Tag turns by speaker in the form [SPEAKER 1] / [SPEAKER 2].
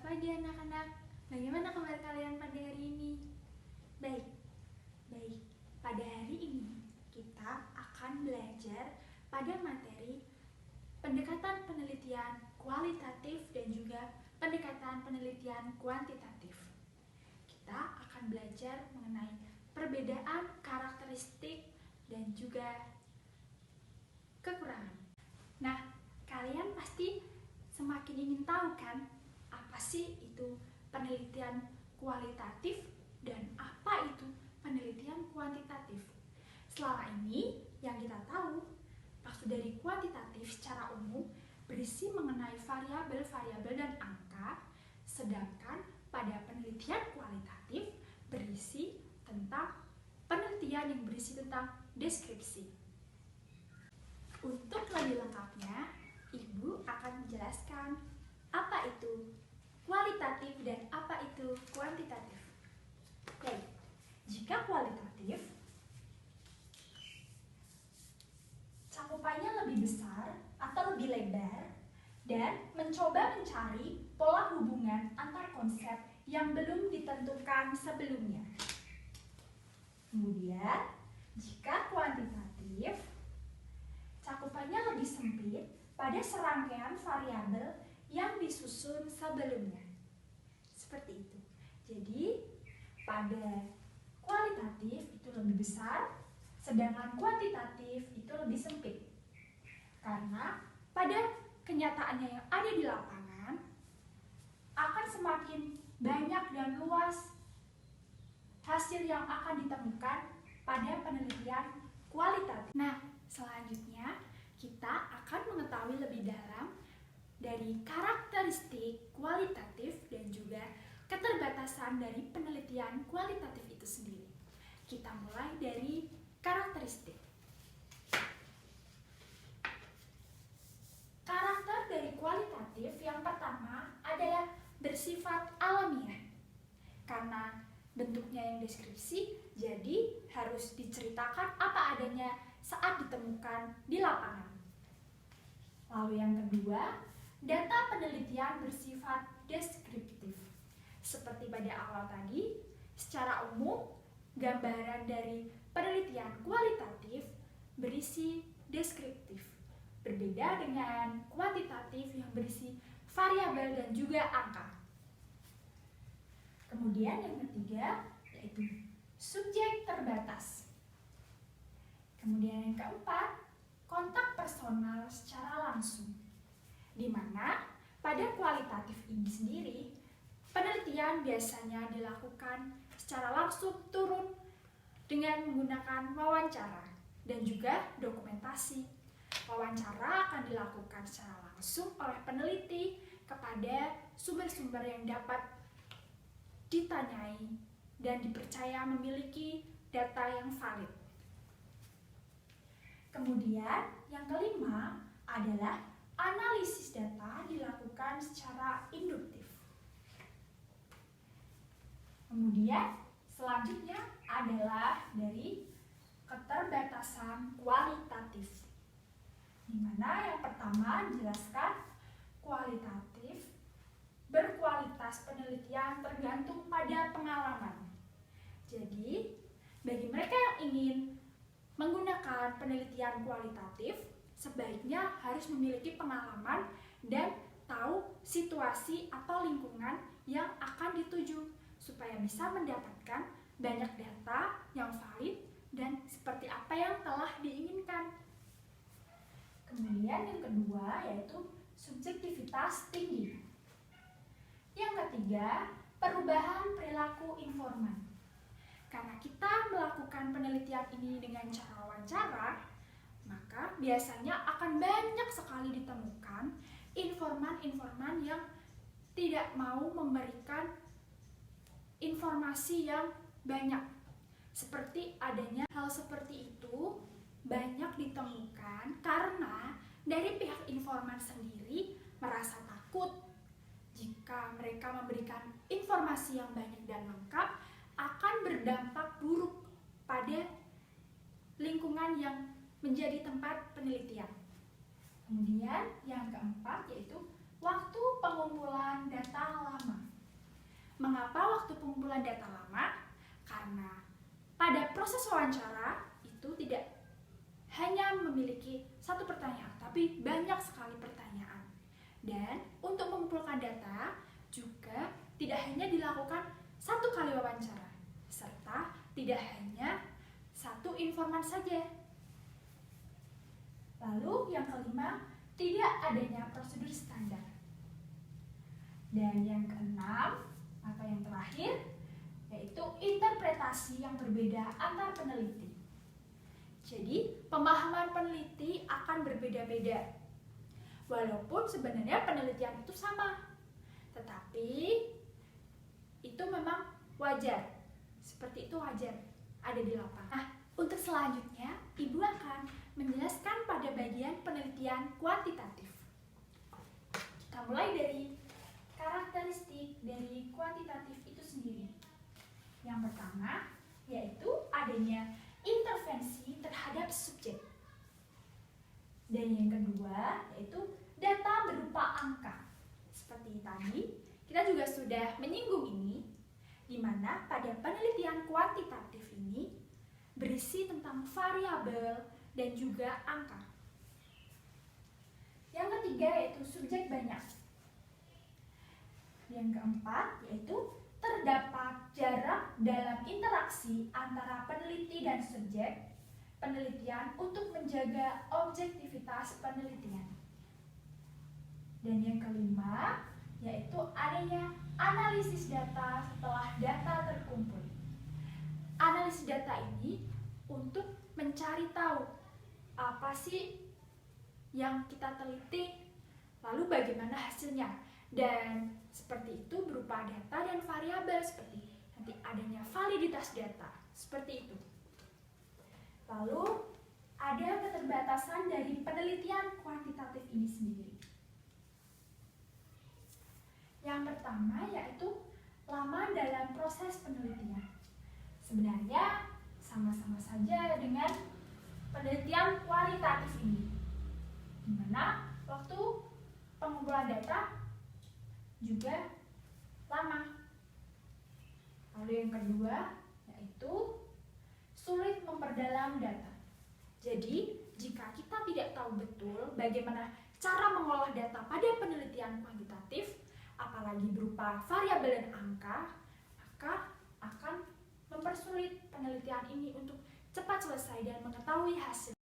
[SPEAKER 1] pagi anak-anak. Bagaimana kabar kalian pada hari ini? Baik. Pada hari ini kita akan belajar pada materi pendekatan penelitian kualitatif dan juga pendekatan penelitian kuantitatif. Kita akan belajar mengenai perbedaan karakteristik dan juga kekurangan. Nah, kalian pasti semakin ingin tahu kan apa sih itu penelitian kualitatif dan apa itu penelitian kuantitatif. Selama ini yang kita tahu, maksud dari kuantitatif secara umum berisi mengenai variabel-variabel dan angka, sedangkan pada penelitian kualitatif berisi tentang penelitian yang berisi tentang deskripsi. Untuk lebih lengkapnya, Ibu akan menjelaskan apa itu kualitatif dan apa itu kuantitatif. Baik, jika kualitatif, cakupannya lebih besar atau lebih lebar dan mencoba mencari pola hubungan antar konsep yang belum ditentukan sebelumnya. Kemudian, jika kuantitatif, cakupannya lebih sempit pada serangkaian variabel yang disusun sebelumnya. Seperti itu. Jadi, pada kualitatif itu lebih besar, sedangkan kuantitatif itu lebih sempit. Karena pada kenyataannya yang ada di lapangan akan semakin banyak dan luas hasil yang akan ditemukan pada penelitian kualitatif. Nah, selanjutnya kita akan mengetahui lebih dalam dari karakteristik kualitatif dan juga keterbatasan dari penelitian kualitatif itu sendiri. Kita mulai dari karakteristik. Karakter dari kualitatif yang pertama adalah bersifat alamiah. Karena bentuknya yang deskripsi, jadi harus diceritakan apa adanya saat ditemukan di lapangan. Lalu yang kedua, data penelitian bersifat deskriptif. Seperti pada awal tadi, secara umum, gambaran dari penelitian kualitatif berisi deskriptif. Berbeda dengan kuantitatif yang berisi variabel dan juga angka. Kemudian yang ketiga, yaitu subjek terbatas. Kemudian yang keempat, kontak personal secara langsung, di mana pada kualitatif ini sendiri, penelitian biasanya dilakukan secara langsung turun dengan menggunakan wawancara dan juga dokumentasi. Wawancara akan dilakukan secara langsung oleh peneliti kepada sumber-sumber yang dapat ditanyai dan dipercaya memiliki data yang valid. Kemudian yang kelima adalah analisis data dilakukan secara induktif. Kemudian selanjutnya adalah dari keterbatasan kualitatif, di mana yang pertama dijelaskan kualitatif berkualitas penelitian tergantung pada pengalaman. Jadi, bagi mereka yang ingin menggunakan penelitian kualitatif, sebaiknya harus memiliki pengalaman dan tahu situasi atau lingkungan yang akan dituju, supaya bisa mendapatkan banyak data yang valid dan seperti apa yang telah diinginkan. Kemudian yang kedua yaitu subjektivitas tinggi. Yang ketiga, perubahan perilaku informan. Karena kita melakukan penelitian ini dengan cara wawancara, maka biasanya akan banyak sekali ditemukan informan-informan yang tidak mau memberikan informasi yang banyak. Seperti adanya hal seperti itu banyak ditemukan karena dari pihak informan sendiri merasa takut jika mereka memberikan informasi yang banyak dan lengkap akan berdampak buruk pada lingkungan yang menjadi tempat penelitian. Kemudian yang keempat yaitu waktu pengumpulan data lama. Mengapa waktu pengumpulan data lama? Karena pada proses wawancara itu tidak hanya memiliki satu pertanyaan, tapi banyak sekali pertanyaan. Dan untuk mengumpulkan data juga tidak hanya dilakukan satu kali wawancara, serta tidak hanya satu informan saja. Lalu yang kelima, tidak adanya prosedur standar. Dan yang keenam, atau yang terakhir, yaitu interpretasi yang berbeda antar peneliti. Jadi, pemahaman peneliti akan berbeda-beda. Walaupun sebenarnya penelitian itu sama, tetapi itu memang wajar. Seperti itu wajar ada di lapangan. Nah, untuk selanjutnya, Ibu akan menjelaskan pada bagian penelitian kuantitatif. Kita mulai dari karakteristik dari kuantitatif itu sendiri. Yang pertama, yaitu adanya intervensi terhadap subjek. Dan yang kedua, yaitu data berupa angka. Seperti tadi, kita juga sudah menyinggung ini, di mana pada penelitian kuantitatif ini berisi tentang variabel dan juga angka. Yang ketiga yaitu subjek banyak. Yang keempat yaitu terdapat jarak dalam interaksi antara peneliti dan subjek penelitian untuk menjaga objektivitas penelitian. Dan yang kelima yaitu adanya analisis data setelah data terkumpul. Analisis data ini untuk mencari tahu apa sih yang kita teliti, lalu bagaimana hasilnya. Dan seperti itu berupa data dan variabel, seperti nanti adanya validitas data, seperti itu. Lalu ada keterbatasan dari penelitian kuantitatif ini sendiri. Yang pertama yaitu lama dalam proses penelitian. Sebenarnya sama-sama saja dengan penelitian kualitatif ini, di mana waktu pengumpulan data juga lama. Lalu yang kedua yaitu sulit memperdalam data. Jadi jika kita tidak tahu betul bagaimana cara mengolah data pada penelitian kuantitatif, apalagi berupa variabel dan angka, maka akan mempersulit penelitian ini untuk cepat selesai dan mengetahui hasil.